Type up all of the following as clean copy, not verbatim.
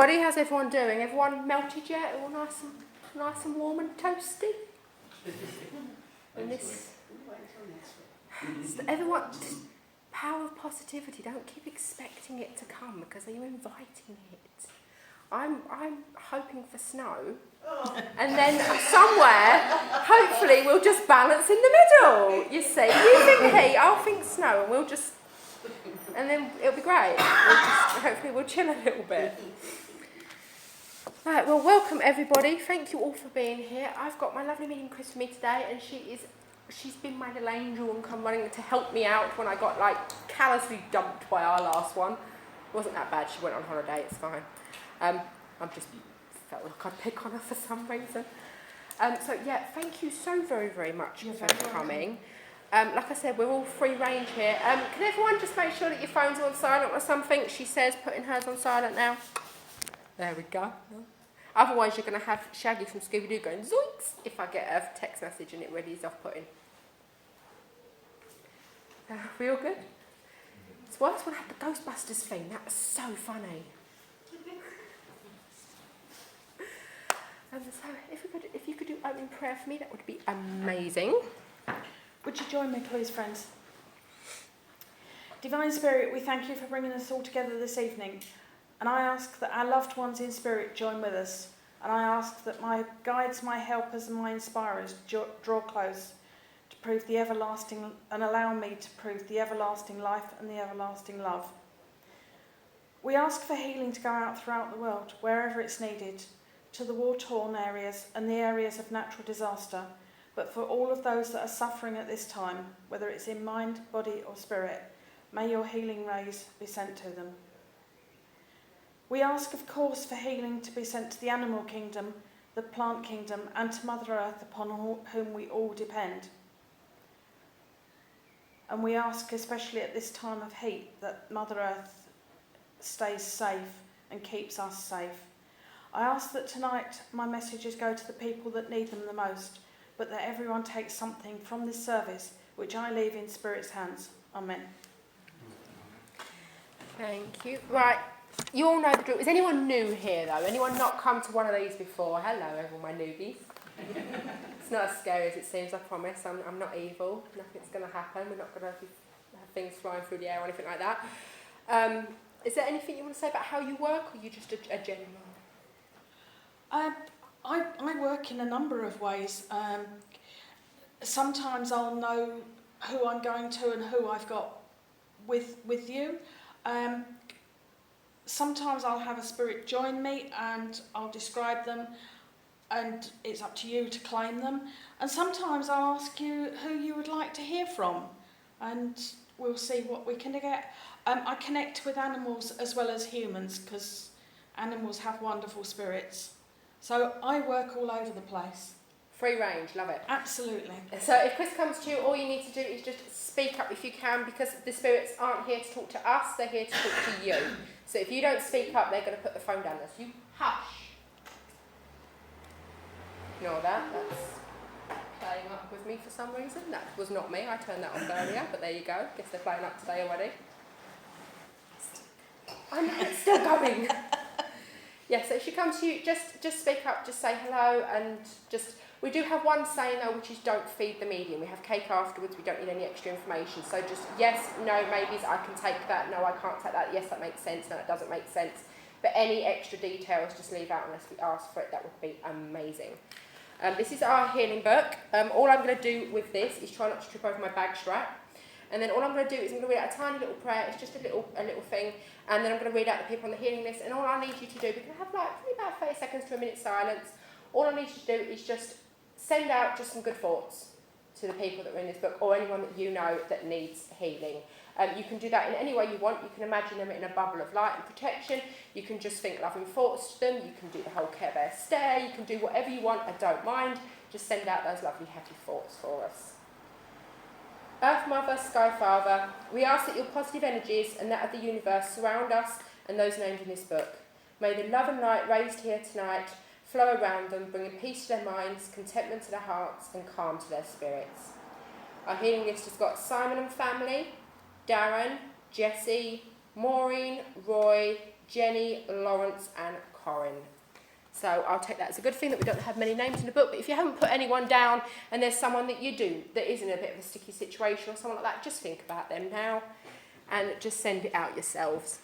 How's everyone doing? Everyone melted yet? All nice and warm and toasty? And this, everyone, just power of positivity. Don't keep expecting it to come because you're inviting it. I'm hoping for snow, and then somewhere, hopefully, we'll just balance in the middle. You see, you think heat, I'll think snow, and we'll just, and then it'll be great. Hopefully, we'll chill a little bit. Right, well, welcome everybody. Thank you all for being here. I've got my lovely medium Chris with me today, and she's been my little angel and come running to help me out when I got like callously dumped by our last one. It wasn't that bad. She went on holiday. It's fine. I just felt like I'd pick on her for some reason. So yeah, thank you so very, very much for coming. Like I said, we're all free range here. Can everyone just make sure that your phones are on silent or something? She says putting hers on silent now. There we go. Otherwise, you're going to have Shaggy from Scooby-Doo going zoinks if I get a text message and it really is off-putting. We all good? It's worse when I had the Ghostbusters thing. That was so funny. So if you could do opening prayer for me, that would be amazing. Would you join me, please, friends? Divine Spirit, we thank you for bringing us all together this evening. And I ask that our loved ones in spirit join with us. And I ask that my guides, my helpers and my inspirers draw close to prove the everlasting and allow me to prove the everlasting life and the everlasting love. We ask for healing to go out throughout the world, wherever it's needed, to the war-torn areas and the areas of natural disaster, but for all of those that are suffering at this time, whether it's in mind, body or spirit, may your healing rays be sent to them. We ask, of course, for healing to be sent to the animal kingdom, the plant kingdom, and to Mother Earth, upon whom we all depend. And we ask, especially at this time of heat, that Mother Earth stays safe and keeps us safe. I ask that tonight my messages go to the people that need them the most, but that everyone takes something from this service, which I leave in Spirit's hands. Amen. Thank you. Right. You all know the drill. Is anyone new here, though? Anyone not come to one of these before? Hello, everyone, my newbies. It's not as scary as it seems, I promise. I'm not evil. Nothing's going to happen. We're not going to have things flying through the air or anything like that. Is there anything you want to say about how you work, or are you just a general? I work in a number of ways. Sometimes I'll know who I'm going to and who I've got with you. Sometimes I'll have a spirit join me and I'll describe them, and it's up to you to claim them. And sometimes I'll ask you who you would like to hear from, and we'll see what we can get. I connect with animals as well as humans, because animals have wonderful spirits. So I work all over the place. Free range, love it. Absolutely. So if Chris comes to you, all you need to do is just speak up if you can, because the spirits aren't here to talk to us, they're here to talk to you. So if you don't speak up, they're going to put the phone down. So you hush. Ignore that. That's playing up with me for some reason. That was not me. I turned that off earlier, but there you go. Guess they're playing up today already. I know it's still going. Yeah, so if she comes to you, just speak up, just say hello, and just... We do have one saying though, which is don't feed the medium. We have cake afterwards, we don't need any extra information. So just yes, no, maybes, I can take that, no, I can't take that, yes, that makes sense, no, it doesn't make sense. But any extra details, just leave out unless we ask for it, that would be amazing. This is our healing book. All I'm going to do with this is try not to trip over my bag strap. And then all I'm going to do is I'm going to read out a tiny little prayer, it's just a little thing, and then I'm going to read out the people on the healing list. And all I need you to do, we're going to have like probably about 30 seconds to a minute silence. All I need you to do is just send out just some good thoughts to the people that are in this book, or anyone that you know that needs healing. You can do that in any way you want. You can imagine them in a bubble of light and protection. You can just think loving thoughts to them. You can do the whole Care Bear stare. You can do whatever you want. I don't mind. Just send out those lovely happy thoughts for us. Earth Mother, Sky Father, we ask that your positive energies and that of the universe surround us and those named in this book. May the love and light raised here tonight flow around them, bringing peace to their minds, contentment to their hearts, and calm to their spirits. Our healing list has got Simon and family, Darren, Jessie, Maureen, Roy, Jenny, Lawrence, and Corin. So I'll take that as a good thing that we don't have many names in the book, but if you haven't put anyone down and there's someone that you do that is in a bit of a sticky situation or someone like that, just think about them now and just send it out yourselves.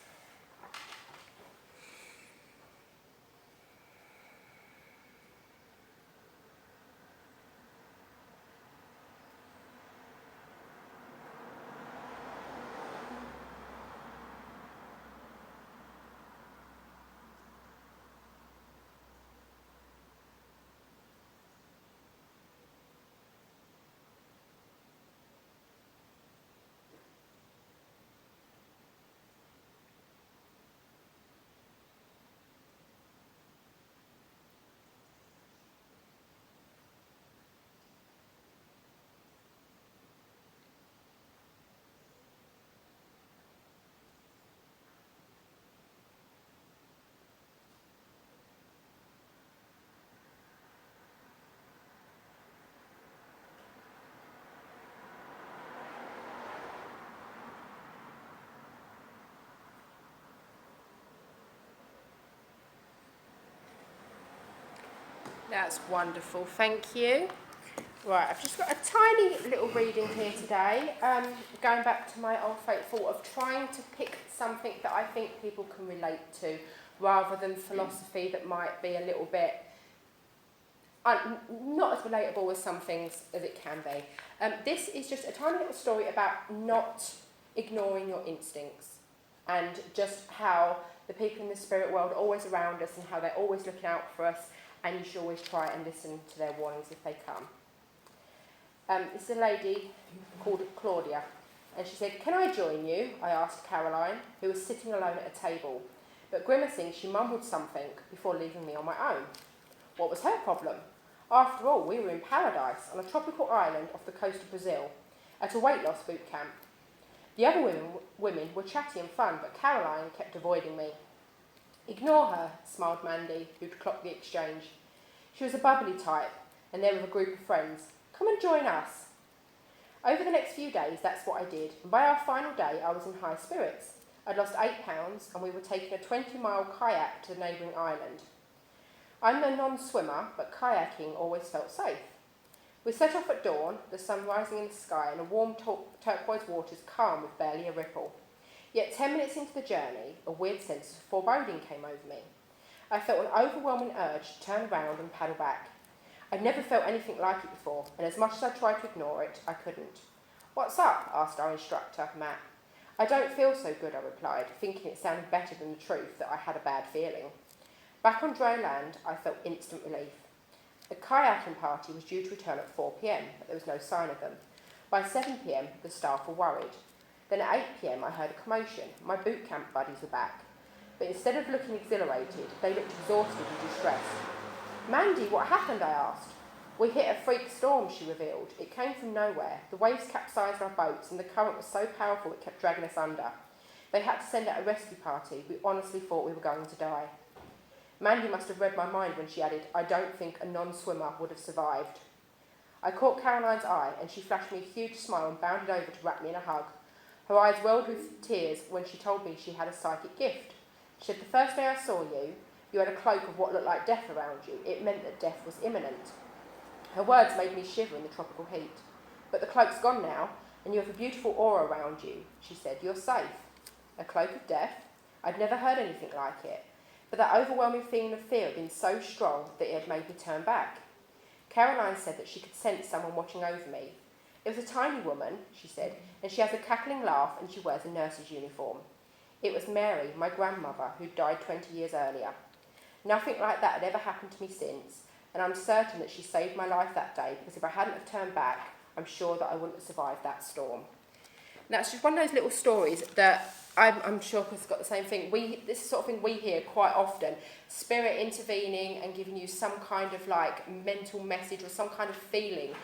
That's wonderful, thank you. Right, I've just got a tiny little reading here today, going back to my old fate thought of trying to pick something that I think people can relate to, rather than philosophy that might be a little bit not as relatable as some things as it can be. This is just a tiny little story about not ignoring your instincts, and just how the people in the spirit world are always around us and how they're always looking out for us, and you should always try and listen to their warnings if they come. This is a lady called Claudia, and she said, "Can I join you?" I asked Caroline, who was sitting alone at a table. But grimacing, she mumbled something before leaving me on my own. What was her problem? After all, we were in paradise, on a tropical island off the coast of Brazil, at a weight loss boot camp. The other women were chatty and fun, but Caroline kept avoiding me. "Ignore her," smiled Mandy, who'd clocked the exchange. She was a bubbly type, and there with a group of friends. "Come and join us." Over the next few days, that's what I did, and by our final day, I was in high spirits. I'd lost 8 pounds, and we were taking a 20-mile kayak to the neighbouring island. I'm a non-swimmer, but kayaking always felt safe. We set off at dawn, the sun rising in the sky, and the warm turquoise waters calm with barely a ripple. Yet 10 minutes into the journey, a weird sense of foreboding came over me. I felt an overwhelming urge to turn around and paddle back. I'd never felt anything like it before, and as much as I tried to ignore it, I couldn't. "What's up?" asked our instructor, Matt. "I don't feel so good," I replied, thinking it sounded better than the truth that I had a bad feeling. Back on dry land, I felt instant relief. The kayaking party was due to return at 4 p.m, but there was no sign of them. By 7 p.m, the staff were worried. Then at 8 p.m, I heard a commotion. My boot camp buddies were back. But instead of looking exhilarated, they looked exhausted and distressed. "Mandy, what happened?" I asked. "We hit a freak storm," she revealed. "It came from nowhere. The waves capsized our boats, and the current was so powerful it kept dragging us under. They had to send out a rescue party. We honestly thought we were going to die." Mandy must have read my mind when she added, "I don't think a non-swimmer would have survived." I caught Caroline's eye, and she flashed me a huge smile and bounded over to wrap me in a hug. Her eyes welled with tears when she told me she had a psychic gift. She said, "The first day I saw you, you had a cloak of what looked like death around you. It meant that death was imminent." Her words made me shiver in the tropical heat. "But the cloak's gone now, and you have a beautiful aura around you," she said. "You're safe." A cloak of death? I'd never heard anything like it. But that overwhelming feeling of fear had been so strong that it had made me turn back. Caroline said that she could sense someone watching over me. "It was a tiny woman," she said, "and she has a cackling laugh and she wears a nurse's uniform." It was Mary, my grandmother, who died 20 years earlier. Nothing like that had ever happened to me since, and I'm certain that she saved my life that day, because if I hadn't have turned back, I'm sure that I wouldn't have survived that storm. And that's just one of those little stories that I'm sure Chris got the same thing. This is the sort of thing we hear quite often. Spirit intervening and giving you some kind of like mental message or some kind of feeling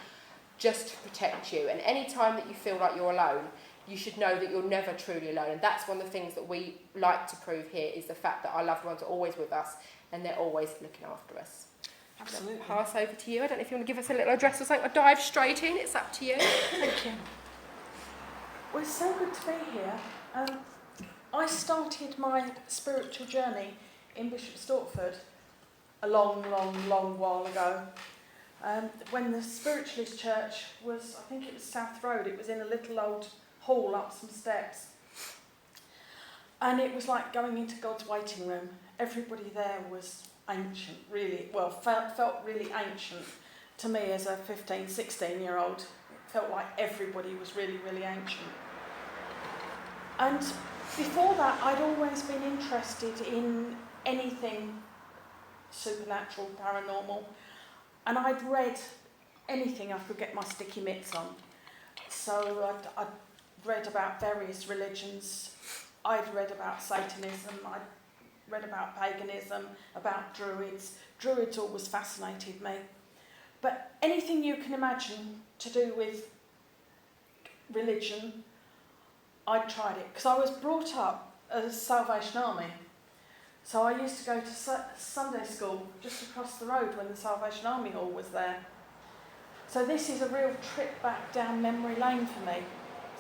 just to protect you. And any time that you feel like you're alone, you should know that you're never truly alone. And that's one of the things that we like to prove here, is the fact that our loved ones are always with us and they're always looking after us. Absolutely. I'll pass over to you. I don't know if you want to give us a little address or something, or dive straight in. It's up to you. Thank you. Well, it's so good to be here. I started my spiritual journey in Bishop Stortford a long while ago. When the Spiritualist Church was, I think it was South Road, it was in a little old hall up some steps. And it was like going into God's waiting room. Everybody there was ancient, really, well, felt really ancient to me as a 15, 16-year-old. It felt like everybody was really, really ancient. And before that, I'd always been interested in anything supernatural, paranormal, and I'd read anything I could get my sticky mitts on. So I'd read about various religions, I'd read about Satanism, I'd read about paganism, about druids. Druids always fascinated me. But anything you can imagine to do with religion, I'd tried it. Because I was brought up as Salvation Army. So I used to go to Sunday school just across the road when the Salvation Army Hall was there. So this is a real trip back down memory lane for me.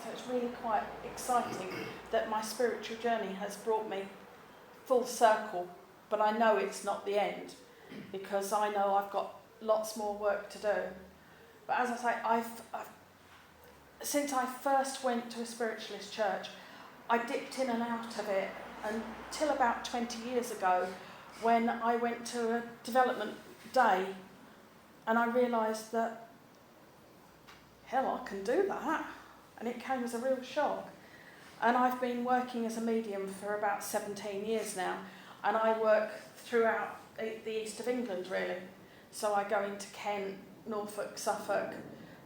So it's really quite exciting that my spiritual journey has brought me full circle, but I know it's not the end because I know I've got lots more work to do. But as I say, I've since I first went to a spiritualist church, I dipped in and out of it until about 20 years ago when I went to a development day and I realised that, hell, I can do that. And it came as a real shock. And I've been working as a medium for about 17 years now. And I work throughout the east of England, really. So I go into Kent, Norfolk, Suffolk,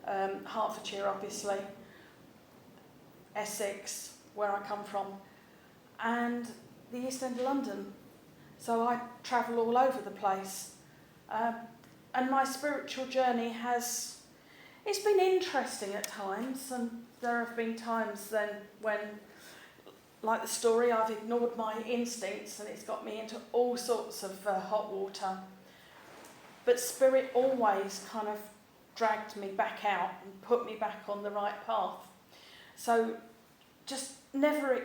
Hertfordshire, obviously, Essex, where I come from, and the East End of London. So I travel all over the place. And my spiritual journey it's been interesting at times, and there have been times then when, like the story, I've ignored my instincts and it's got me into all sorts of hot water. But Spirit always kind of dragged me back out and put me back on the right path. So just never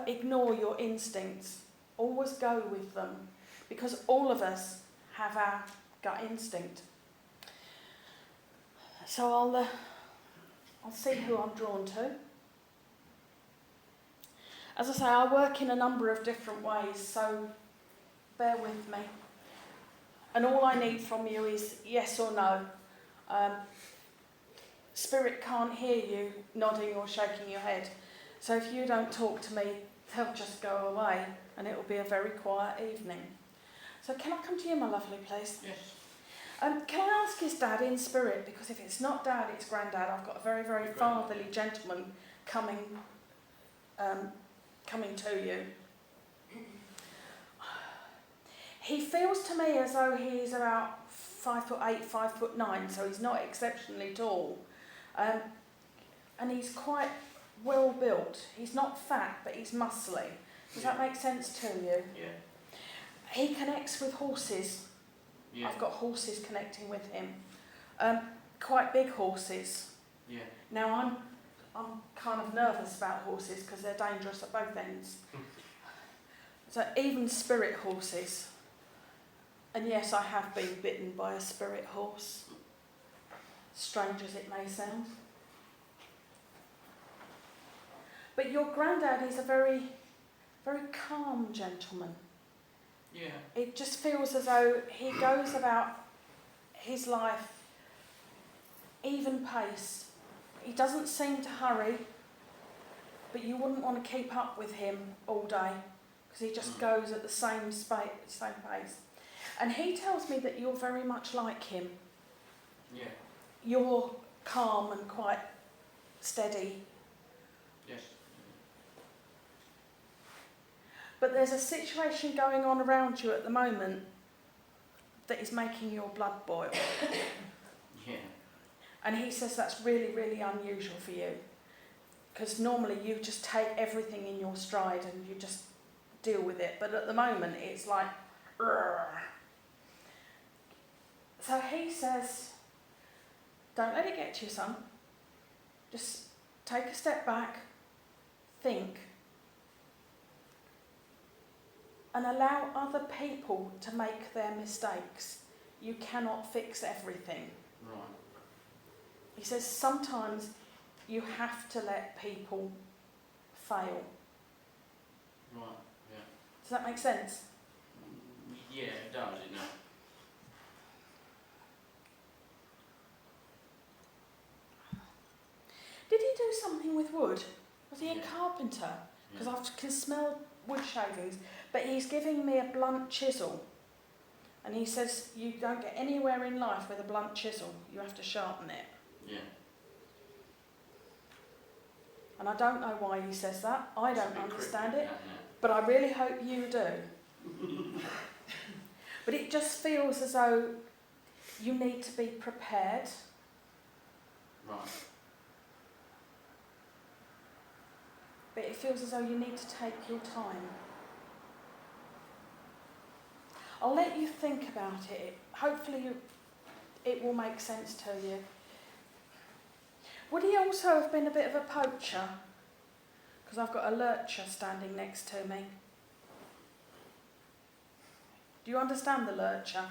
ignore your instincts. Always go with them, because all of us have our gut instinct. So I'll see who I'm drawn to. As I say, I work in a number of different ways, so bear with me. And all I need from you is yes or no. Spirit can't hear you nodding or shaking your head. So if you don't talk to me, they'll just go away and it will be a very quiet evening. So can I come to you, my lovely, please? Yes. Can I ask his dad in spirit? Because if it's not dad, it's granddad. I've got a very, very fatherly gentleman coming to you. He feels to me as though he's about 5'8", 5'9", so he's not exceptionally tall. And he's quite well built. He's not fat, but he's muscly. Does that make sense to you? Yeah. He connects with horses. Yeah. I've got horses connecting with him. Quite big horses. Yeah. Now I'm kind of nervous about horses because they're dangerous at both ends. So even spirit horses. And yes, I have been bitten by a spirit horse. Strange as it may sound. But your granddad is a very, very calm gentleman. Yeah. It just feels as though he goes about his life even pace. He doesn't seem to hurry, but you wouldn't want to keep up with him all day because he just goes at the same pace. And he tells me that you're very much like him. Yeah. You're calm and quite steady. Yes. But there's a situation going on around you at the moment that is making your blood boil. Yeah. And he says that's really, really unusual for you. Because normally you just take everything in your stride and you just deal with it. But at the moment it's like, "Urgh." So he says, don't let it get to you, son. Just take a step back, think. and allow other people to make their mistakes. You cannot fix everything. Right. He says sometimes you have to let people fail. Right. Yeah. Does that make sense? Yeah, it does, you know. Did he do something with wood? Was he a Yeah. carpenter? Because Yeah. I can smell wood shavings. But he's giving me a blunt chisel. And he says you don't get anywhere in life with a blunt chisel. You have to sharpen it. Yeah. And I don't know why he says that. I It's a don't bit understand cryptic, it. isn't it? But I really hope you do. But it just feels as though you need to be prepared. Right. But it feels as though you need to take your time. I'll let you think about it. Hopefully it will make sense to you. Would he also have been a bit of a poacher? Because I've got a lurcher standing next to me. Do you understand the lurcher?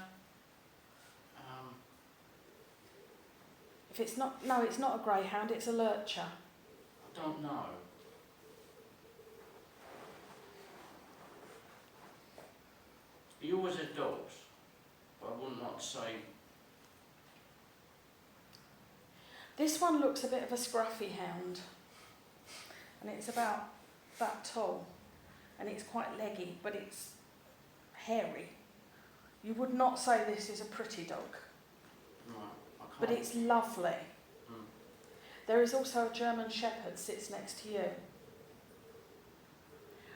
If it's not, no, it's not a greyhound, it's a lurcher. I don't know. He always had dogs, but I wouldn't like to say. This one looks a bit of a scruffy hound. And it's about that tall. And it's quite leggy, but it's hairy. You would not say this is a pretty dog, Right, I can't. but it's lovely. Hmm. There is also a German Shepherd sits next to you.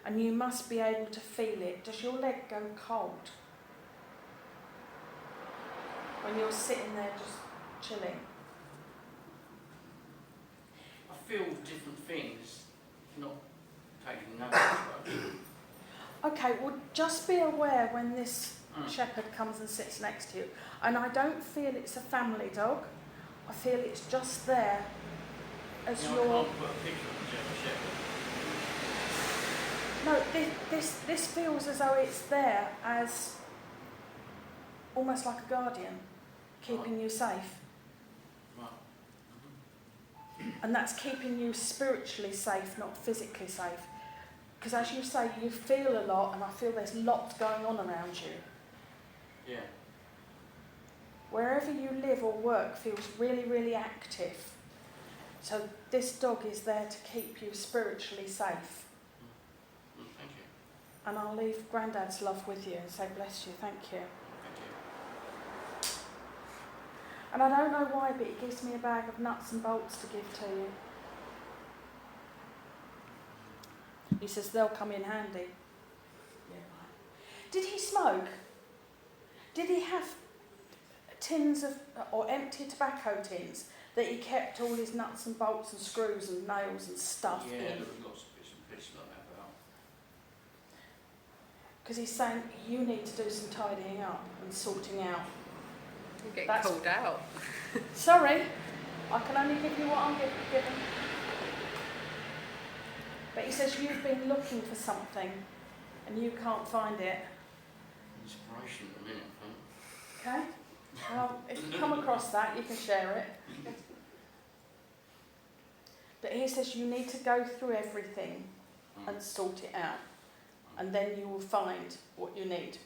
And you must be able to feel it. Does your leg go cold? When you're sitting there just chilling? I feel different things, not taking notice. But Okay, well just be aware when this Mm. shepherd comes and sits next to you. And I don't feel it's a family dog. I feel it's just there as you know, your... I can't put a picture of the German Shepherd. No, this feels as though it's there as almost like a guardian, keeping you safe. Right. And that's keeping you spiritually safe, not physically safe. Because as you say, you feel a lot, and I feel there's lots going on around you. Yeah. Wherever you live or work feels really, really active. So this dog is there to keep you spiritually safe. Thank you. And I'll leave Grandad's love with you and say bless you, thank you. Thank you. And I don't know why, but he gives me a bag of nuts and bolts to give to you. He says they'll come in handy. Yeah, right. Did he smoke? Did he have tins of, or empty tobacco tins, that he kept all his nuts and bolts and screws and nails and stuff Yeah, in? there was lots of bits and pieces like that about. Because he's saying you need to do some tidying up and sorting out. You're getting That's- called out. Sorry, I can only give you what I'm given. But he says you've been looking for something and you can't find it. Inspiration at the minute, I think. Okay? Well, if you come across that, you can share it. But he says you need to go through everything and sort it out. And then you will find what you need.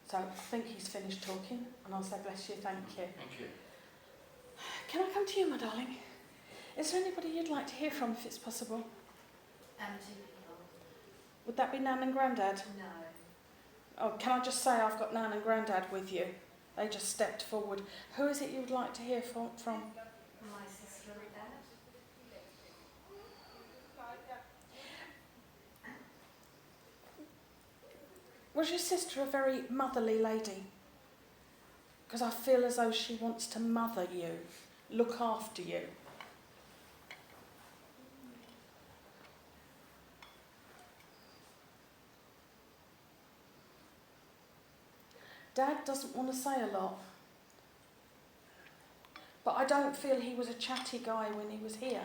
So I think he's finished talking, and I'll say bless you, thank you. Thank you. Can I come to you, my darling? Is there anybody you'd like to hear from, if it's possible? 2 people. Would that be Nan and Grandad? No. Oh, can I just say I've got Nan and Grandad with you? They just stepped forward. Who is it you would like to hear from? My sister and dad. Was your sister a very motherly lady? Because I feel as though she wants to mother you, look after you. Dad doesn't want to say a lot. But I don't feel he was a chatty guy when he was here.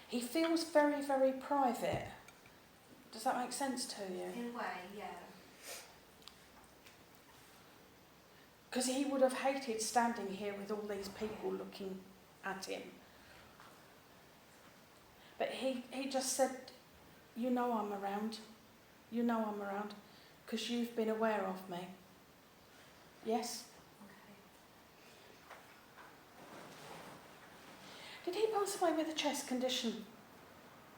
He feels very, very private. Does that make sense to you? In a way, yeah. Because he would have hated standing here with all these people looking at him. But he just said, you know I'm around. You know I'm around. Because you've been aware of me. Yes? Okay. Did he pass away with a chest condition?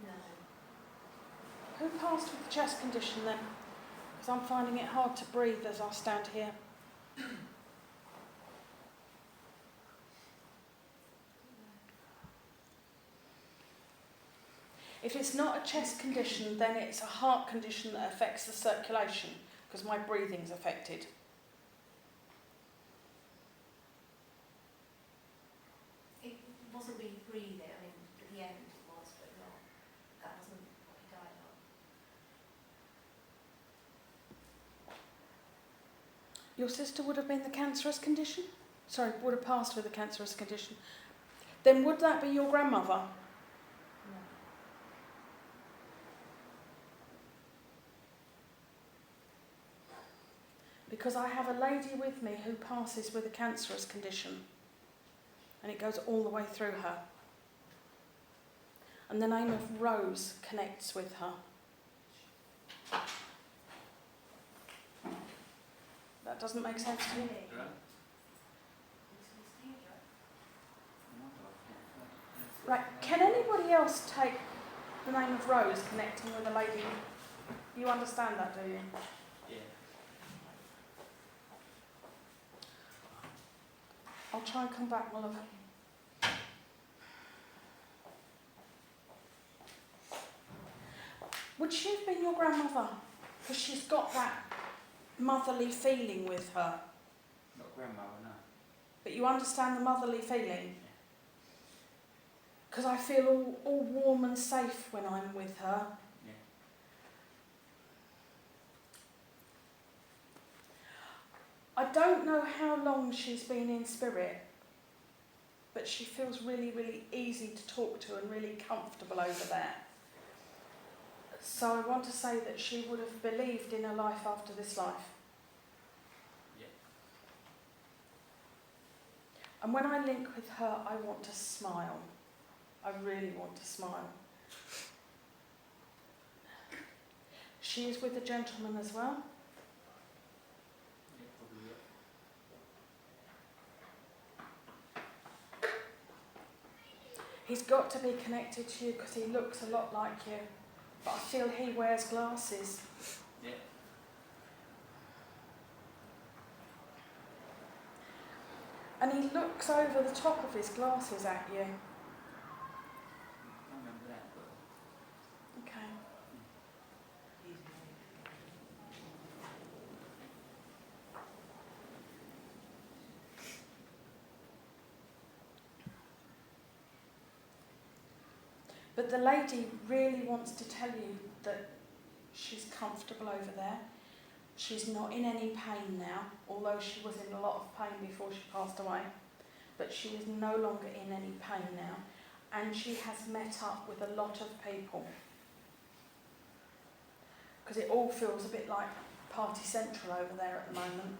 No. Who passed with the chest condition then? Because I'm finding it hard to breathe as I stand here. If it's not a chest condition, then it's a heart condition that affects the circulation, because my breathing's affected. It wasn't really breathing. I mean, at the end it was, but not. That wasn't what he died of. Your sister would have been the cancerous condition? Sorry, would have passed with a cancerous condition. Then would that be your grandmother? No. Because I have a lady with me who passes with a cancerous condition. And it goes all the way through her. And the name of Rose connects with her. That doesn't make sense to you? Right, can anybody else take the name of Rose connecting with a lady? You understand that, do you? Yeah. I'll try and come back, my love. Would she have been your grandmother? Because she's got that motherly feeling with her. Not grandmother, no. But you understand the motherly feeling? Because I feel all warm and safe when I'm with her. Yeah. I don't know how long she's been in spirit, but she feels really, really easy to talk to and really comfortable over there. So I want to say that she would have believed in a life after this life. Yeah. And when I link with her, I want to smile. I really want to smile. She is with a gentleman as well. Yeah, probably, yeah. He's got to be connected to you because he looks a lot like you. But I feel he wears glasses. Yeah. And he looks over the top of his glasses at you. I remember that, but Okay. But the lady really wants to tell you that she's comfortable over there. She's not in any pain now, although she was in a lot of pain before she passed away. But she is no longer in any pain now. And she has met up with a lot of people. Because it all feels a bit like Party Central over there at the moment.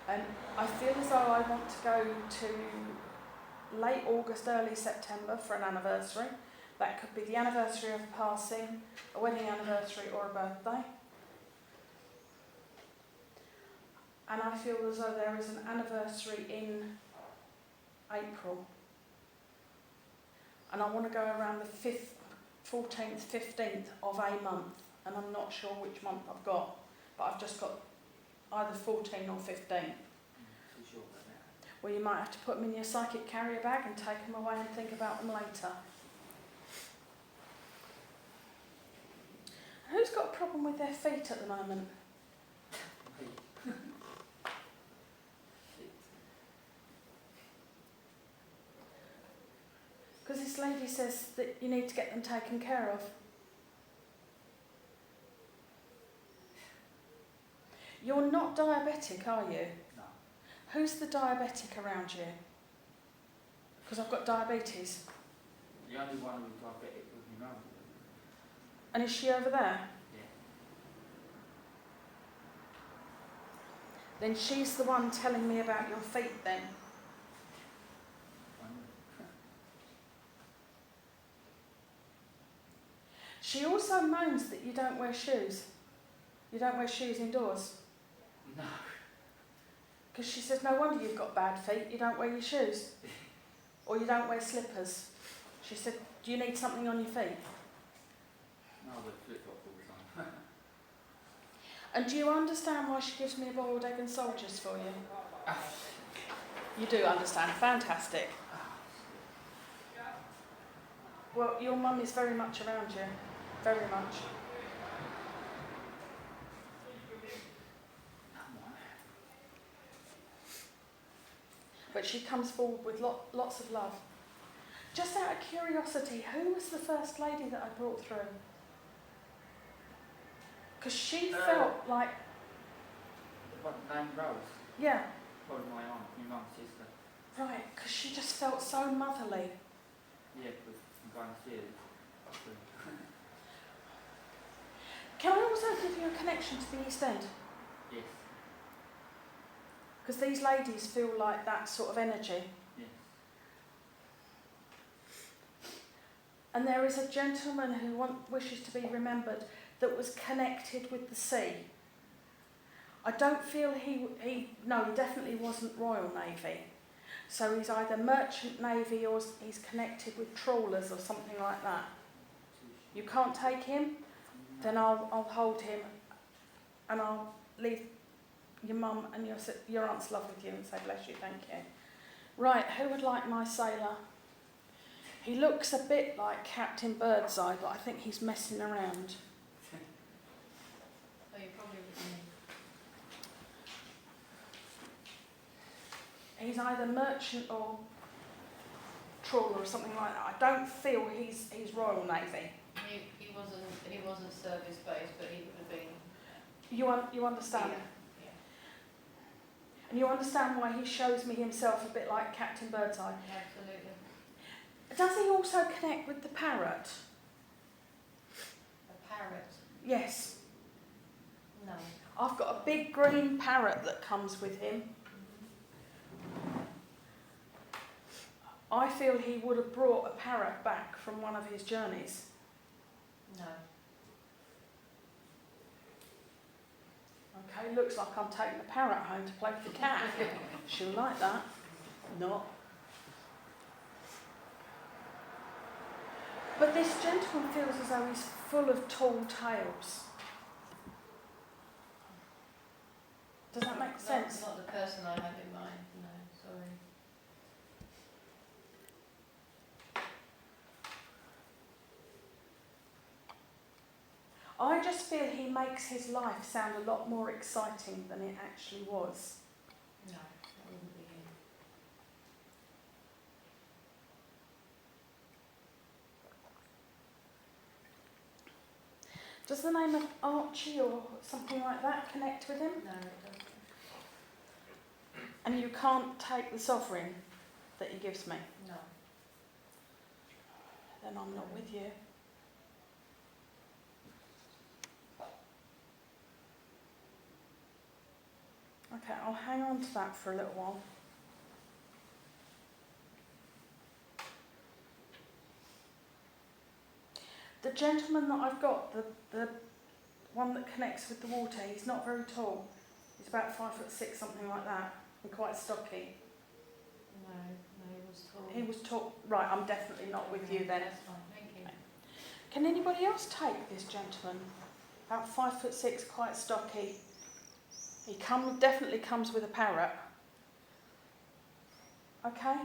And I feel as though I want to go to late August, early September for an anniversary. That could be the anniversary of a passing, a wedding anniversary or a birthday. And I feel as though there is an anniversary in April. And I want to go around the 5th, 14th, 15th of a month. And I'm not sure which month I've got. But I've just got either 14 or 15. too sure about that. Well, you might have to put them in your psychic carrier bag and take them away and think about them later. Who's got a problem with their feet at the moment? Because this lady says that you need to get them taken care of. You're not diabetic, are you? No. Who's the diabetic around you? Because I've got diabetes. The only one who's diabetic was my mum. And is she over there? Yeah. Then she's the one telling me about your feet then. She also moans that you don't wear shoes. You don't wear shoes indoors. No. Because she says, no wonder you've got bad feet, you don't wear your shoes. Or you don't wear slippers. She said, do you need something on your feet? No, I wear flip-flops all the time. And do you understand why she gives me a boiled egg and soldiers for you? You do understand. Fantastic. Well, your mum is very much around you. Very much. But she comes forward with lots of love. Just out of curiosity, who was the first lady that I brought through? Because she felt like... What, named Rose? Yeah, Probably my aunt, my mum's sister. right, because she just felt so motherly. Yeah, because I'm going to see her. Can I also give you a connection to the East End? Yes, Because these ladies feel like that sort of energy. yes. And there is a gentleman who wishes to be remembered that was connected with the sea. I don't feel he definitely wasn't Royal Navy. So he's either Merchant Navy or he's connected with trawlers or something like that. You can't take him? Then I'll hold him and I'll leave your mum and your aunt's love with you and say bless you, thank you. Right, who would like my sailor? He looks a bit like Captain Birdseye, but I think he's messing around. So you probably would He's either merchant or trawler or something like that. I don't feel he's Royal Navy. He wasn't service based, but he would have been. You understand? Yeah. And you understand why he shows me himself a bit like Captain Birdseye. Absolutely. Does he also connect with the parrot? A parrot? Yes. No. I've got a big green parrot that comes with him. I feel he would have brought a parrot back from one of his journeys. No. Okay, looks like I'm taking the parrot home to play with the cat. She'll like that. Not. But this gentleman feels as though he's full of tall tales. Does that make sense? Not the person I have in mind. No, sorry. I just feel he makes his life sound a lot more exciting than it actually was. No, that wouldn't be him. Does the name of Archie or something like that connect with him? No, it doesn't. And you can't take the sovereign that he gives me? No. Then I'm not with you. Okay, I'll hang on to that for a little while. The gentleman that I've got, the one that connects with the water, he's not very tall. He's about 5'6", something like that, and quite stocky. No, he was tall. He was tall. Right, I'm definitely not with you then. That's fine, thank you. Can anybody else take this gentleman? About 5'6", quite stocky. He definitely comes with a parrot. Okay?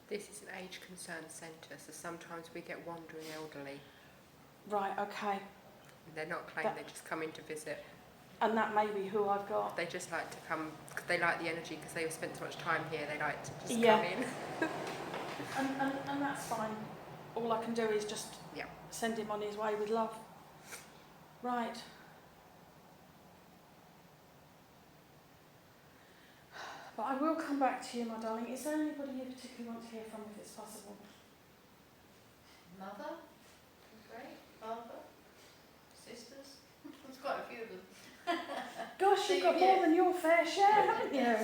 This is an age concern centre, so sometimes we get wandering elderly. Right, okay. They're not claiming, they just come in to visit. And that may be who I've got. They just like to come, cause they like the energy, because they've spent so much time here, they like to just Yeah. come in. And that's fine. All I can do is just send him on his way with love. Right. But I will come back to you, my darling. Is there anybody you particularly want to hear from, if it's possible? Mother, was great. Father, sisters. There's quite a few of them. Gosh, you've got more than your fair share, haven't you?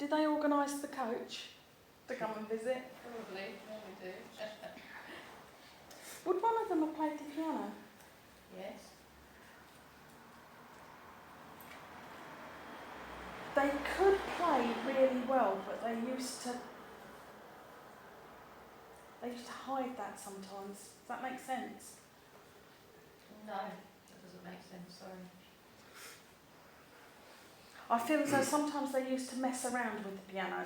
Did they organise the coach to come and visit? Probably, yeah, we do. Would one of them have played the piano? Yes. They could play really well, but they used to hide that sometimes. Does that make sense? No, that doesn't make sense, sorry. I feel as though sometimes they used to mess around with the piano.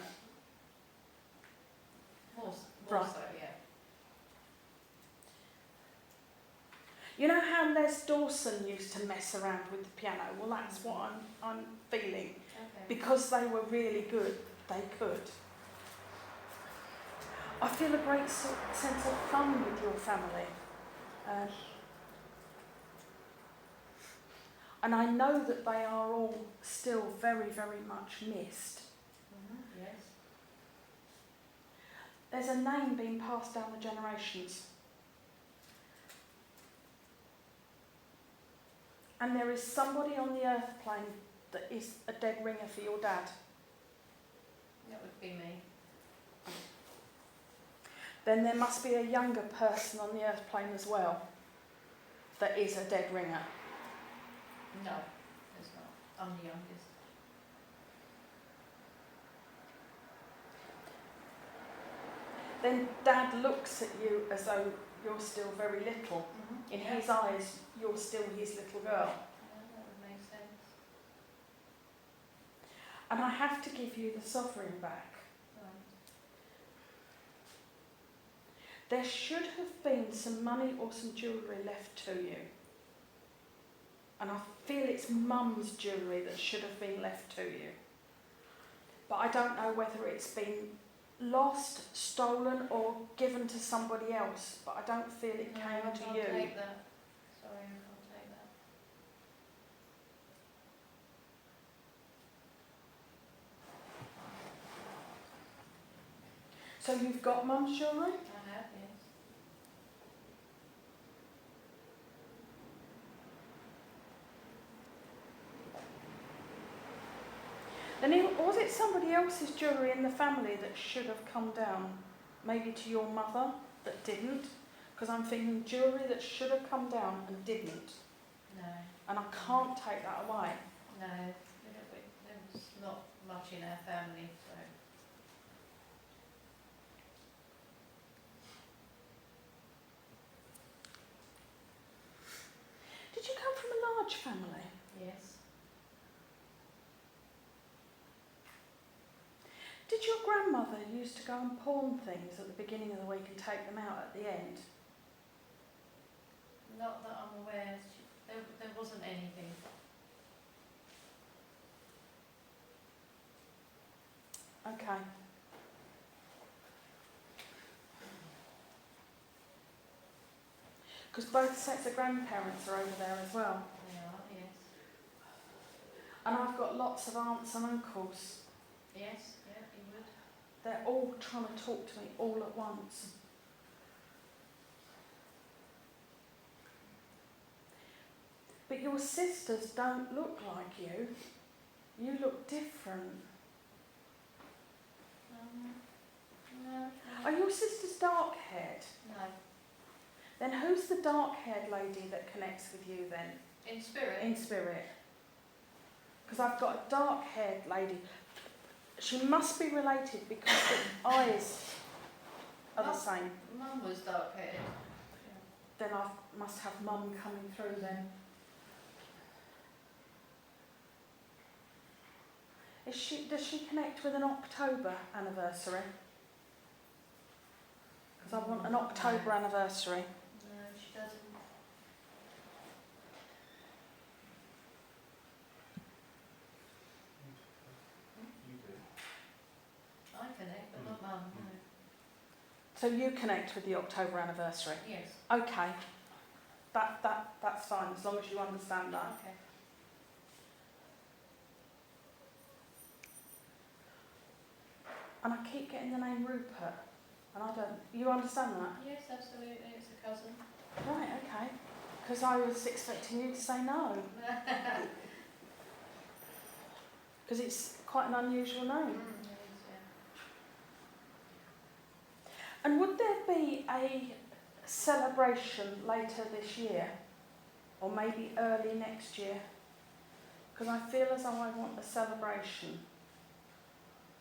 More Right. so, yeah. You know how Les Dawson used to mess around with the piano? Well, that's what I'm feeling. Okay. Because they were really good, they could. I feel a great sense of fun with your family. And I know that they are all still very, very much missed. Yes. There's a name being passed down the generations. And there is somebody on the earth plane that is a dead ringer for your dad. That would be me. Then there must be a younger person on the earth plane as well that is a dead ringer. No, there's not. I'm the youngest. Then Dad looks at you as though you're still very little. In his eyes, you're still his little girl. Yeah, that would make sense. And I have to give you the sovereign back. Right. There should have been some money or some jewellery left to you. And I feel it's Mum's jewellery that should have been left to you. But I don't know whether it's been lost, stolen or given to somebody else. But I don't feel it No, came I to can't you. take that. Sorry, I can't take that. So you've got Mum's jewellery? I have, yes. Then was it somebody else's jewellery in the family that should have come down? Maybe to your mother that didn't? Because I'm thinking jewellery that should have come down and didn't. No, And I can't take that away. no. There was not much in our family, so. Did you come from a large family? Yes. Did your grandmother used to go and pawn things at the beginning of the week and take them out at the end? Not that I'm aware. There wasn't anything. Okay. Because both sets of grandparents are over there as well. They are, yes. And I've got lots of aunts and uncles. Yes, yeah, you would. They're all trying to talk to me all at once. But your sisters don't look like you. You look different. No. Are your sisters dark-haired? No. Then who's the dark-haired lady that connects with you then? In spirit? In spirit. Because I've got a dark-haired lady. She must be related because the eyes are the same. Mum was dark-haired. Then I must have Mum coming through then. Does she connect with an October anniversary? Because I want an October anniversary. No, she doesn't. You do. I connect, but not Mum, no. So you connect with the October anniversary? Yes. Okay. That's fine, as long as you understand that. Okay. And I keep getting the name Rupert, and I don't. You understand that? Yes, absolutely, it's a cousin. Right, okay. Because I was expecting you to say no. Because it's quite an unusual name. And would there be a celebration later this year? Or maybe early next year? Because I feel as though I want a celebration.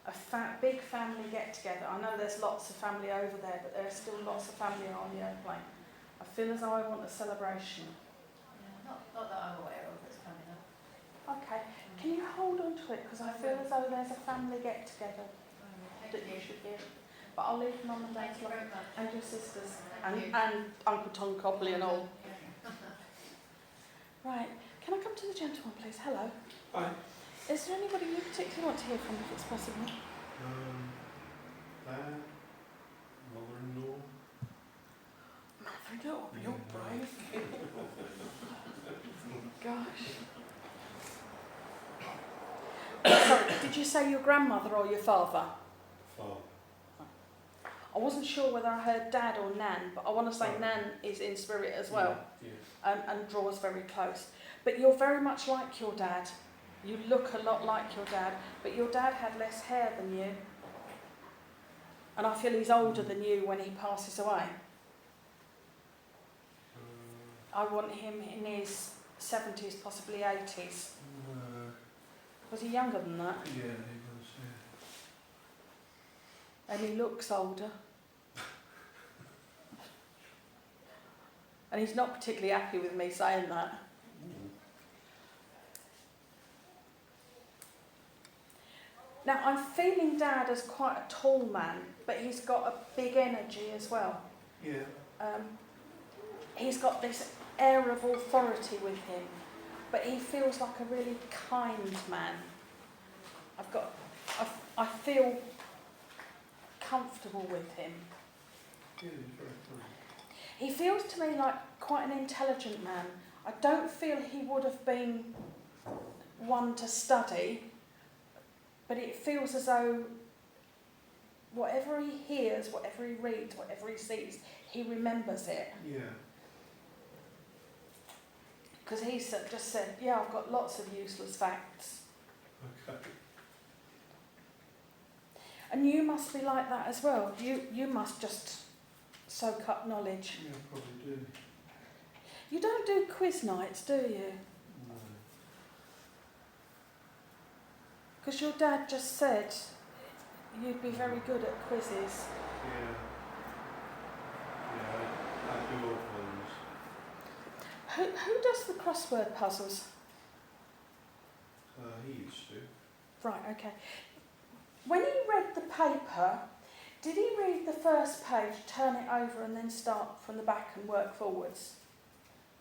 A big family get-together. I know there's lots of family over there, but there's still lots of family on the airplane. I feel as though I want a celebration. Yeah, not that I'm aware of that's coming up. Okay, can you hold on to it? Because I feel as though there's a family get-together Thank that you you. should be at. But I'll leave Mum and Dad's Thank you love. very much. And your sisters. Thank you. And Uncle Tom Copley and all. Yeah. Right, can I come to the gentleman, please? Hello. Hi. Is there anybody you particularly want to hear from, if it's possible? Dad, mother-in-law. Mother-in-law, you're brave. Gosh. Sorry, did you say your grandmother or your father? Father. I wasn't sure whether I heard Dad or Nan, but I want to say Nan is in spirit as well, Yeah. and draws very close. But you're very much like your dad. You look a lot like your dad, but your dad had less hair than you. And I feel he's older than you when he passes away. I want him in his 70s, possibly 80s. Was he younger than that? Yeah, he was, yeah. And he looks older. And he's not particularly happy with me saying that. Now, I'm feeling Dad as quite a tall man, but he's got a big energy as well. Yeah. He's got this air of authority with him, but he feels like a really kind man. I feel comfortable with him. Yeah, he's very kind. He feels to me like quite an intelligent man. I don't feel he would have been one to study, but it feels as though whatever he hears, whatever he reads, whatever he sees, he remembers it. Yeah. Because he just said, yeah, I've got lots of useless facts. Okay. And you must be like that as well. You must just soak up knowledge. Yeah, probably do. You don't do quiz nights, do you? No. Because your dad just said you'd be very good at quizzes. Yeah. Yeah, I do odd ones. Who does the crossword puzzles? He used to. Right, okay. When he read the paper, did he read the first page, turn it over and then start from the back and work forwards?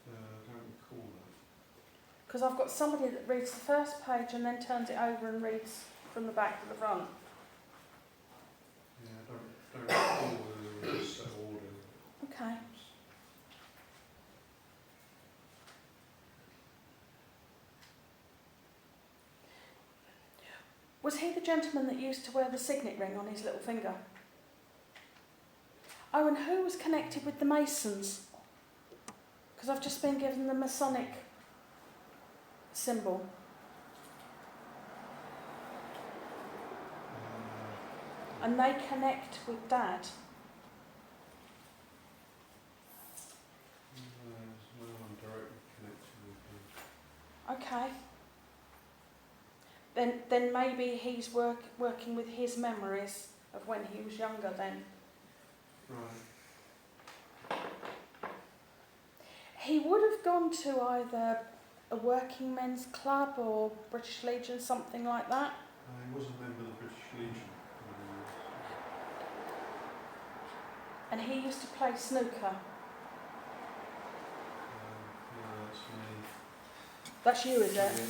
I don't recall that. Because I've got somebody that reads the first page and then turns it over and reads from the back to the front. Yeah, I don't recall whether there was a set order. Okay. Was he the gentleman that used to wear the signet ring on his little finger? Oh, and who was connected with the Masons? Because I've just been given the Masonic symbol. And they connect with Dad. There's no one directly connected with him. Okay. Then maybe he's working with his memories of when he was younger then. Right. He would have gone to either a working men's club or British Legion, something like that. He was a member of the British Legion. And he used to play snooker. Yeah, that's me. That's you, is it? Yeah.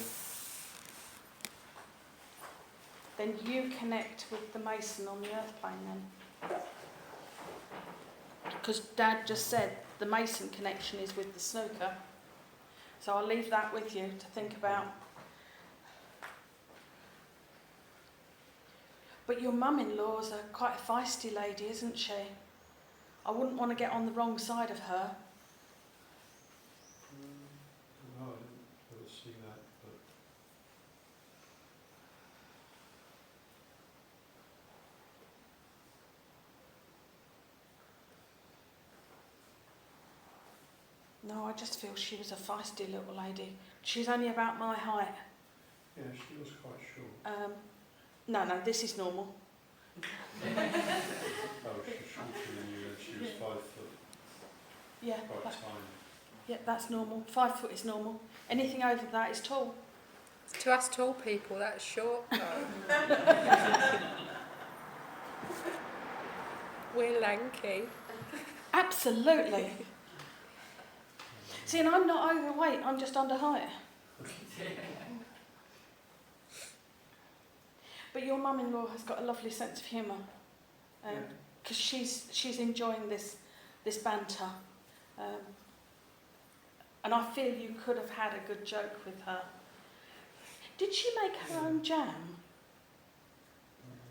Then you connect with the Mason on the earthplane then. Because Dad just said the Mason connection is with the snooker. So I'll leave that with you to think about. But your mum-in-law's quite a feisty lady, isn't she? I wouldn't want to get on the wrong side of her. No, I didn't really see that, but No, I just feel she was a feisty little lady. She's only about my height. yeah, she was quite short. No, this is normal. Oh, she's shorter than you, then she was 5 foot, Yeah, quite tiny. yeah, that's normal. 5 foot is normal. Anything over that is tall. To us tall people, that's short. We're lanky. Absolutely. See, and I'm not overweight, I'm just under height. But your mum-in-law has got a lovely sense of humour, because she's enjoying this banter, and I feel you could have had a good joke with her. Did she make her own jam?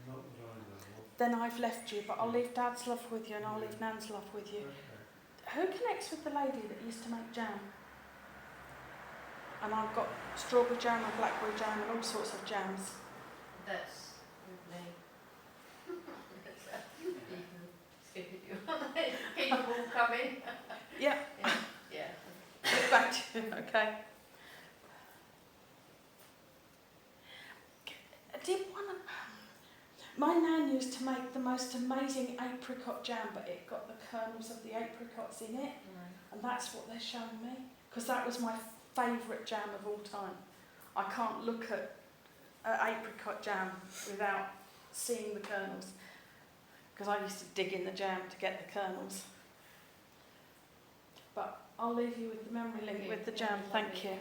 Not that I know of. Then I've left you, but I'll leave Dad's love with you and I'll leave Nan's love with you. Okay. Who connects with the lady that used to make jam? And I've got strawberry jam and blackberry jam and all sorts of jams. That's with me. Skip it, you want to keep them all coming. Yeah, Yeah. get back to you, okay. My nan used to make the most amazing apricot jam, but it got the kernels of the apricots in it, and that's what they're showing me, because that was my favourite jam of all time. I can't look at apricot jam without seeing the kernels, because I used to dig in the jam to get the kernels. But I'll leave you with the memory link with the jam, thank you.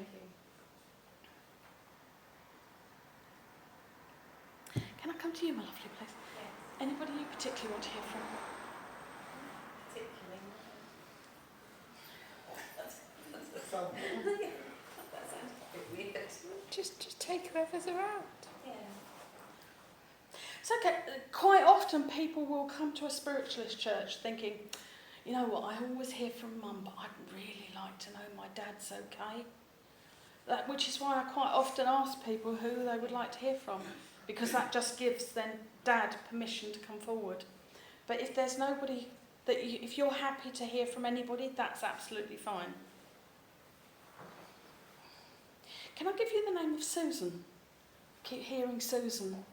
Can I come to you, my lovely place? Yes. Anybody you particularly want to hear from? Particularly. That sounds a bit weird. Just take whoever's around. Yeah. It's okay. Quite often people will come to a spiritualist church thinking, you know what, I always hear from Mum, but I'd really like to know my dad's okay. Which is why I quite often ask people who they would like to hear from, because that just gives then Dad permission to come forward. But if there's nobody, if you're happy to hear from anybody, that's absolutely fine. Can I give you the name of Susan? I keep hearing Susan.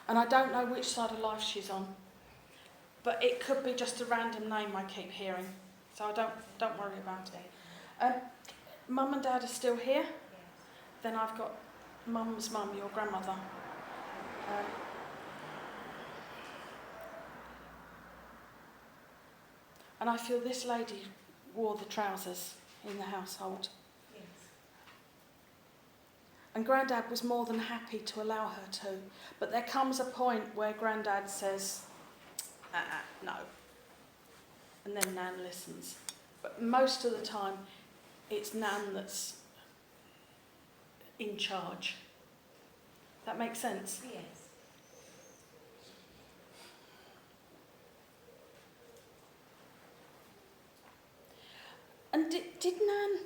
And I don't know which side of life she's on. But it could be just a random name I keep hearing. So I don't worry about it. Mum and Dad are still here. Yes. Then I've got Mum's mum, your grandmother. And I feel this lady wore the trousers in the household. Yes. And Grandad was more than happy to allow her to. But there comes a point where Grandad says, no. And then Nan listens. But most of the time, it's Nan that's in charge. That makes sense? Yes. And did Nan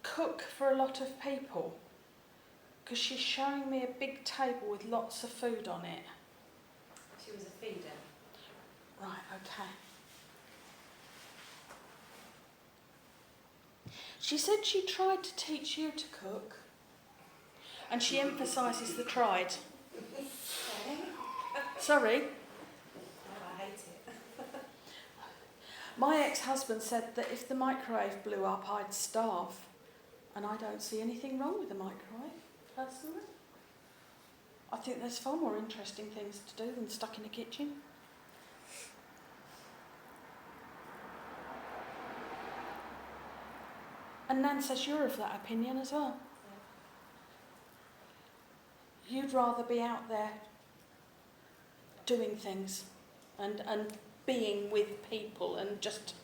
cook for a lot of people? Because she's showing me a big table with lots of food on it. She was a feeder. Right, okay. She said she tried to teach you to cook, and she emphasises the tried. Sorry? Oh, I hate it. My ex-husband said that if the microwave blew up, I'd starve. And I don't see anything wrong with the microwave, personally. I think there's far more interesting things to do than stuck in a kitchen. And Nan says you're of that opinion as well. You'd rather be out there doing things and being with people and just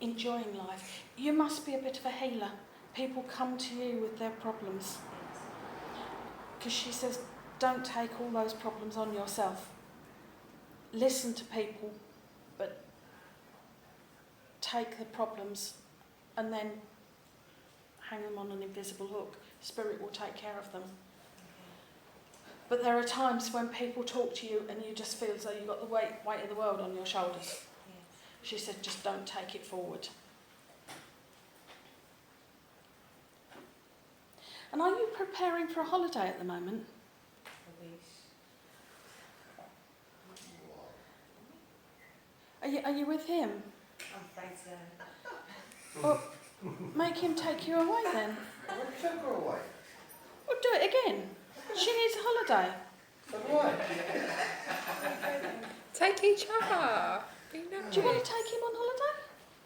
enjoying life. You must be a bit of a healer. People come to you with their problems. Because she says, don't take all those problems on yourself. Listen to people, but take the problems and then hang them on an invisible hook. Spirit will take care of them. But there are times when people talk to you and you just feel as though you've got the weight of the world on your shoulders. She said, just don't take it forward. And are you preparing for a holiday at the moment? Are you with him? I think so. Well, make him take you away then. I won't take her away. Well, do it again. She needs a holiday. So do I. Take each other. Be nice. Do you want to take him on holiday?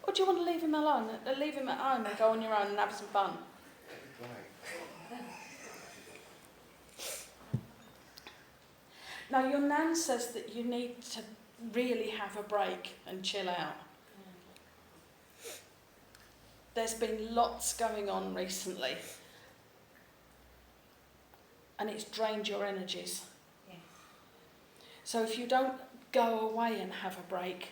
Or do you want to leave him alone? Leave him at home and go on your own and have some fun? Right. Now, your nan says that you need to really have a break and chill out. There's been lots going on recently. And it's drained your energies. Yes. So if you don't go away and have a break,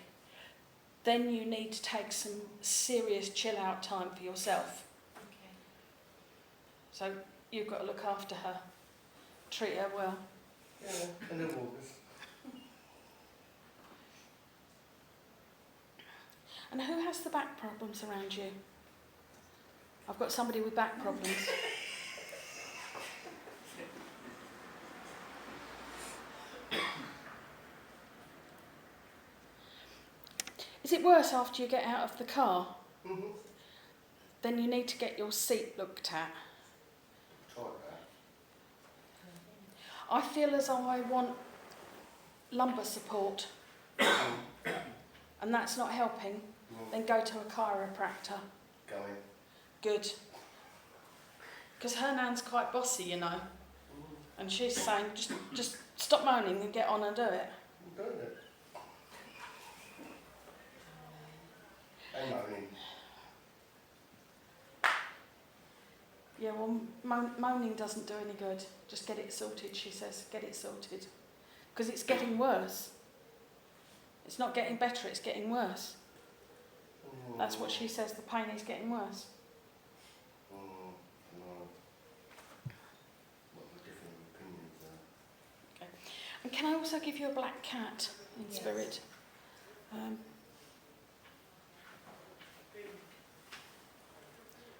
then you need to take some serious chill out time for yourself. Okay. So you've got to look after her. Treat her well. Yeah, and then August. And who has the back problems around you? I've got somebody with back problems. Is it worse after you get out of the car? Mm-hmm. Then you need to get your seat looked at. Try that. I feel as though I want lumbar support, and that's not helping. Then go to a chiropractor. Going. Good. Because her nan's quite bossy, you know. And she's saying, just stop moaning and get on and do it. I'm doing it. I'm moaning. Yeah, well, moaning doesn't do any good. Just get it sorted, she says. Get it sorted. Because it's getting worse. It's not getting better, it's getting worse. That's what she says, the pain is getting worse. No. What are the different opinions there? And can I also give you a black cat in Yes. spirit?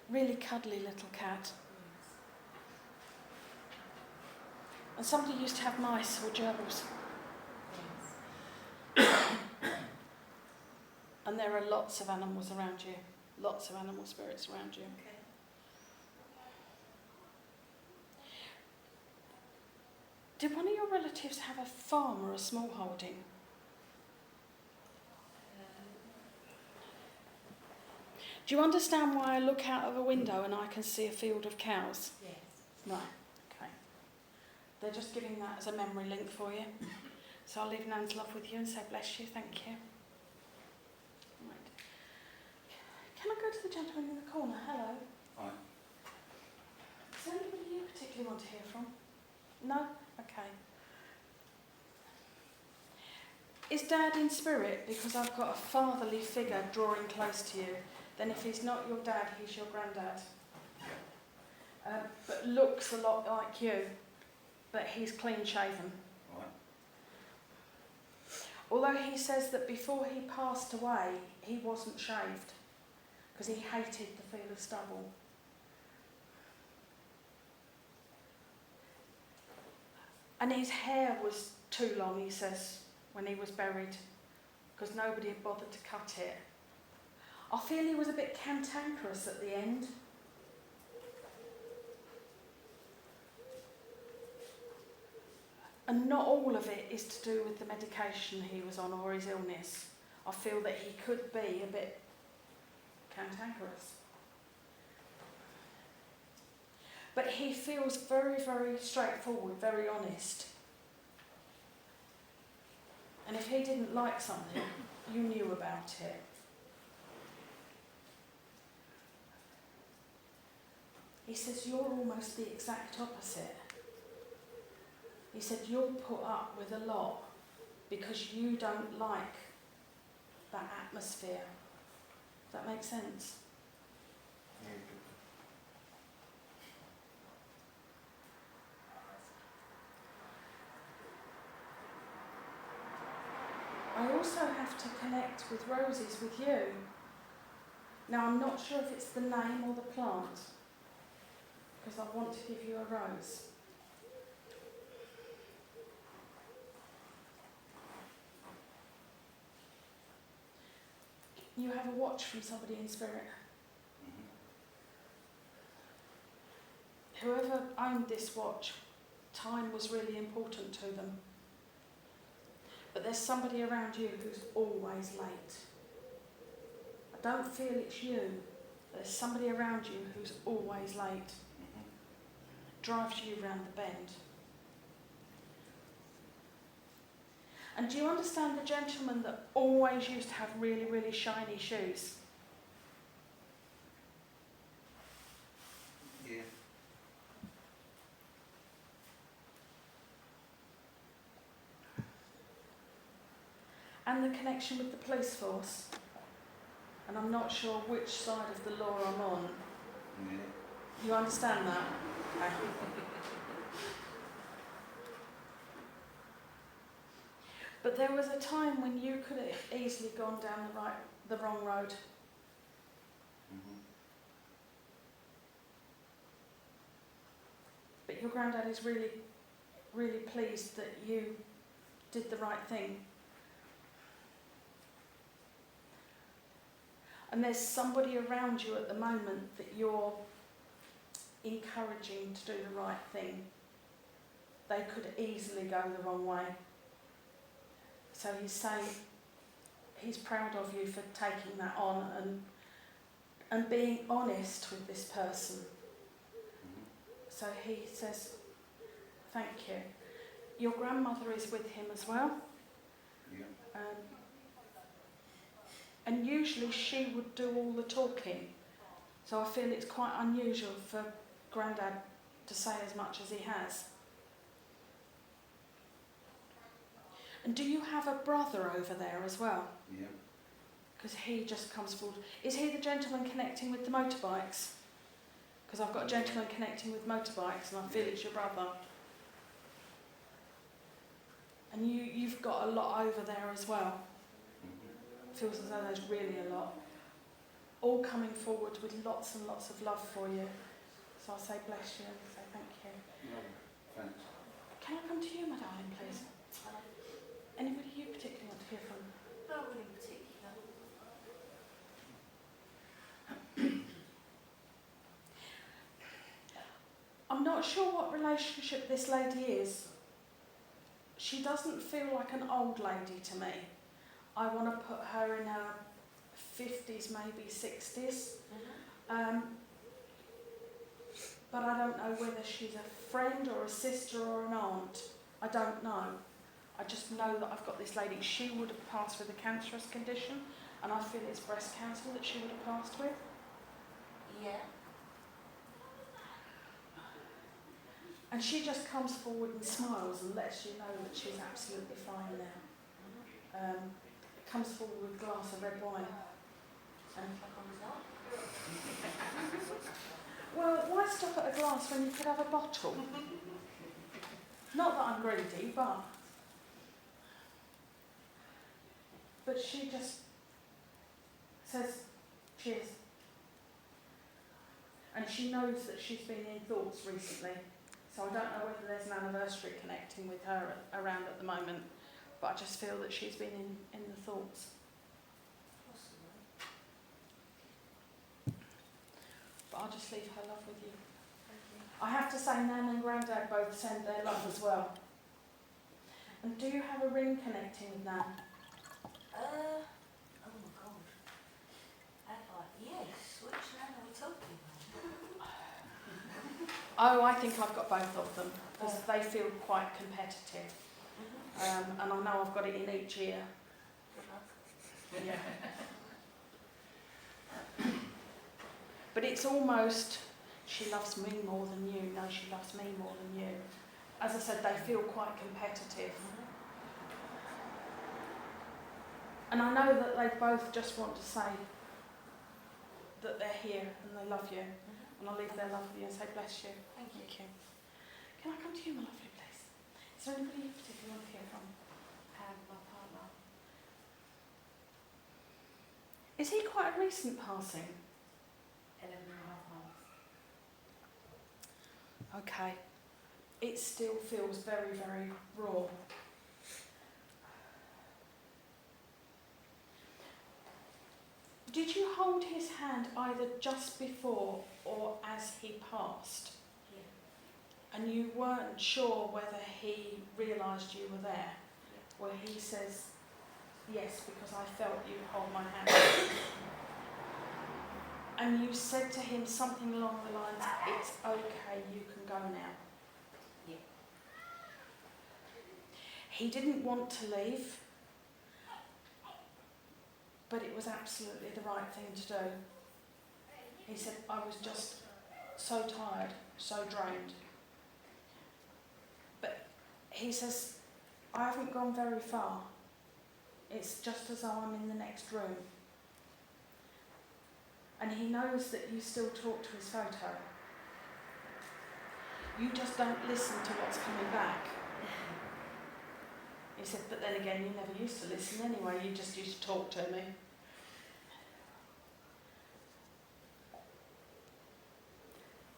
Really cuddly little cat. And somebody used to have mice or gerbils. And there are lots of animals around you. Lots of animal spirits around you. Okay. Did one of your relatives have a farm or a small holding? Do you understand why I look out of a window and I can see a field of cows? Yes. Right, okay. They're just giving that as a memory link for you. So I'll leave Nan's love with you and say bless you, thank you. Right. Can I go to the gentleman in the corner? Hello. Hi. Is there anybody you particularly want to hear from? No? Okay. Is Dad in spirit? Because I've got a fatherly figure drawing close to you. Then if he's not your dad, he's your granddad. But looks a lot like you, but he's clean shaven. Right. Although he says that before he passed away, he wasn't shaved because he hated the feel of stubble. And his hair was too long, he says, when he was buried, because nobody had bothered to cut it. I feel he was a bit cantankerous at the end. And not all of it is to do with the medication he was on or his illness. I feel that he could be a bit cantankerous. But he feels very, very straightforward, very honest. And if he didn't like something, you knew about it. He says, you're almost the exact opposite. He said, you'll put up with a lot because you don't like that atmosphere. Does that make sense? Yeah, I also have to connect with roses with you. Now, I'm not sure if it's the name or the plant, because I want to give you a rose. You have a watch from somebody in spirit. Whoever owned this watch, time was really important to them. But there's somebody around you who's always late. I don't feel it's you. There's somebody around you who's always late. Drives you round the bend. And do you understand the gentleman that always used to have really, really shiny shoes? Yeah. And the connection with the police force. And I'm not sure which side of the law I'm on. Yeah. You understand that? Okay. But there was a time when you could have easily gone down the wrong road. But your granddad is really, really pleased that you did the right thing. And there's somebody around you at the moment that you're encouraging to do the right thing. They could easily go the wrong way. So he's saying he's proud of you for taking that on and being honest with this person. So he says, thank you. Your grandmother is with him as well. Yeah. And usually she would do all the talking. So I feel it's quite unusual for Grandad to say as much as he has. And do you have a brother over there as well? Yeah. Because he just comes forward. Is he the gentleman connecting with the motorbikes? Because I've got a gentleman connecting with motorbikes and I feel it's your brother. And you've got a lot over there as well. Feels as though there's really a lot. All coming forward with lots and lots of love for you. So I'll say bless you and say thank you. No, thanks. Can I come to you, my darling, please? Anybody you particularly want to hear from? Not really particular. I'm not sure what relationship this lady is. She doesn't feel like an old lady to me. I want to put her in her 50s, maybe 60s. But I don't know whether she's a friend or a sister or an aunt. I don't know. I just know that I've got this lady. She would have passed with a cancerous condition, and I feel it's breast cancer that she would have passed with. Yeah. And she just comes forward and smiles and lets you know that she's absolutely fine now. Comes forward with a glass of red wine. And well, why stop at a glass when you could have a bottle? Not that I'm greedy, but she just says cheers. And she knows that she's been in thoughts recently. So I don't know whether there's an anniversary connecting with her around at the moment, but I just feel that she's been in the thoughts. But I'll just leave her love with you. I have to say Nan and Grandad both send their love as well. And do you have a ring connecting with Nan? Oh my God. Yes. Which Nan are we talking about? Oh, I think I've got both of them, because they feel quite competitive. And I know I've got it in each ear. Yeah. But it's almost, she loves me more than you. No, she loves me more than you. as I said, they feel quite competitive. And I know that they both just want to say that they're here and they love you. And I'll leave their love with you and say bless you. Thank you. Thank you. Can I come to you, my lovely, please? Is there anybody you particularly want to hear from? My partner. Is he quite a recent passing? 11.5 months. Okay. It still feels very, very raw. Did you hold his hand either just before or as he passed? Yeah. And you weren't sure whether he realised you were there? Yeah. Well, he says, yes, because I felt you hold my hand. And you said to him something along the lines, it's okay, you can go now. Yeah. He didn't want to leave, but it was absolutely the right thing to do. He said, I was just so tired, so drained. But he says, I haven't gone very far. It's just as though I'm in the next room. And he knows that you still talk to his photo. You just don't listen to what's coming back. He said, but then again, you never used to listen anyway, you just used to talk to me.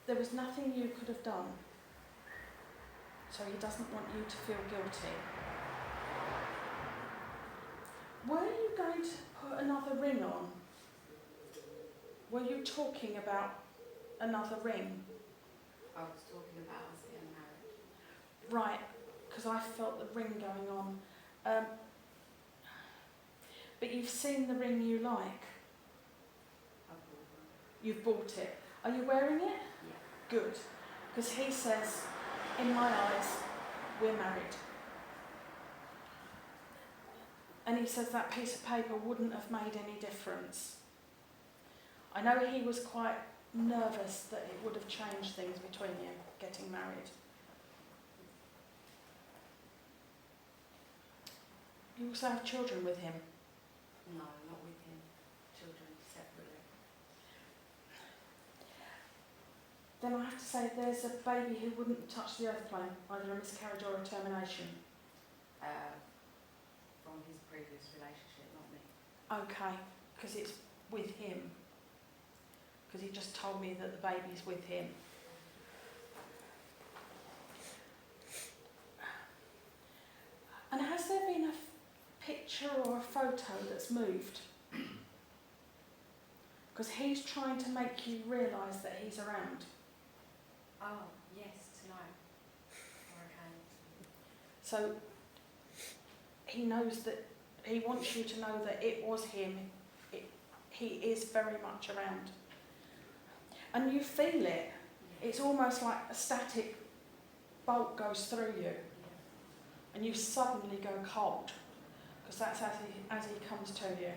There was nothing you could have done, so he doesn't want you to feel guilty. Were you going to put another ring on? Were you talking about another ring? I was talking about us getting married. Right, because I felt the ring going on. But you've seen the ring you like. I bought one. You've bought it. Are you wearing it? Yeah. Good. Because he says, in my eyes, we're married. And he says that piece of paper wouldn't have made any difference. I know he was quite nervous that it would have changed things between you, getting married. You also have children with him. No, not with him. Children separately. Then I have to say there's a baby who wouldn't touch the earth plane, either a miscarriage or a termination. From his previous relationship, not me. Okay, because it's with him. Because he just told me that the baby's with him. And has there been a picture or a photo that's moved? Because he's trying to make you realise that he's around. Oh, yes, tonight. Hurricane. So he knows that, he wants you to know that it was him. He is very much around. And you feel it. It's almost like a static bolt goes through you. And you suddenly go cold. Because that's as he comes to you.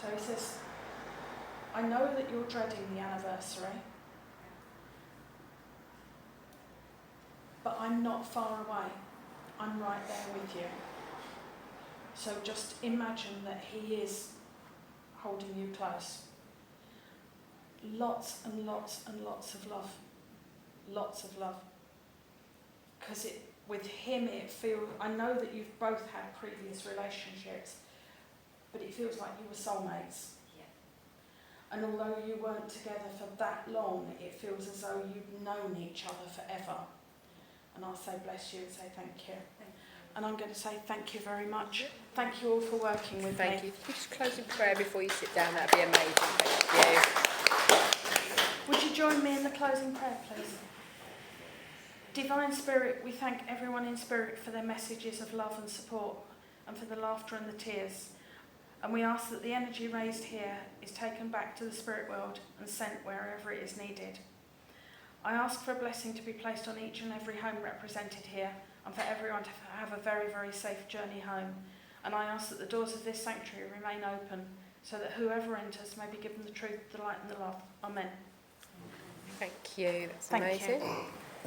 So he says, I know that you're dreading the anniversary. But I'm not far away. I'm right there with you. So just imagine that he is holding you close. Lots and lots and lots of love. Lots of love. Because with him it feels, I know that you've both had previous relationships, but it feels like you were soulmates. Yeah. And although you weren't together for that long, it feels as though you've known each other forever. And I'll say bless you and say thank you. Thank you. And I'm going to say thank you very much. Thank you all for working with me. Thank you. Just close in prayer before you sit down, that'd be amazing. Thank you. Would you join me in the closing prayer, please? Divine Spirit, we thank everyone in spirit for their messages of love and support and for the laughter and the tears. And we ask that the energy raised here is taken back to the spirit world and sent wherever it is needed. I ask for a blessing to be placed on each and every home represented here and for everyone to have a very, very safe journey home. And I ask that the doors of this sanctuary remain open so that whoever enters may be given the truth, the light and the love. Amen. Thank you. That's Thank amazing. you.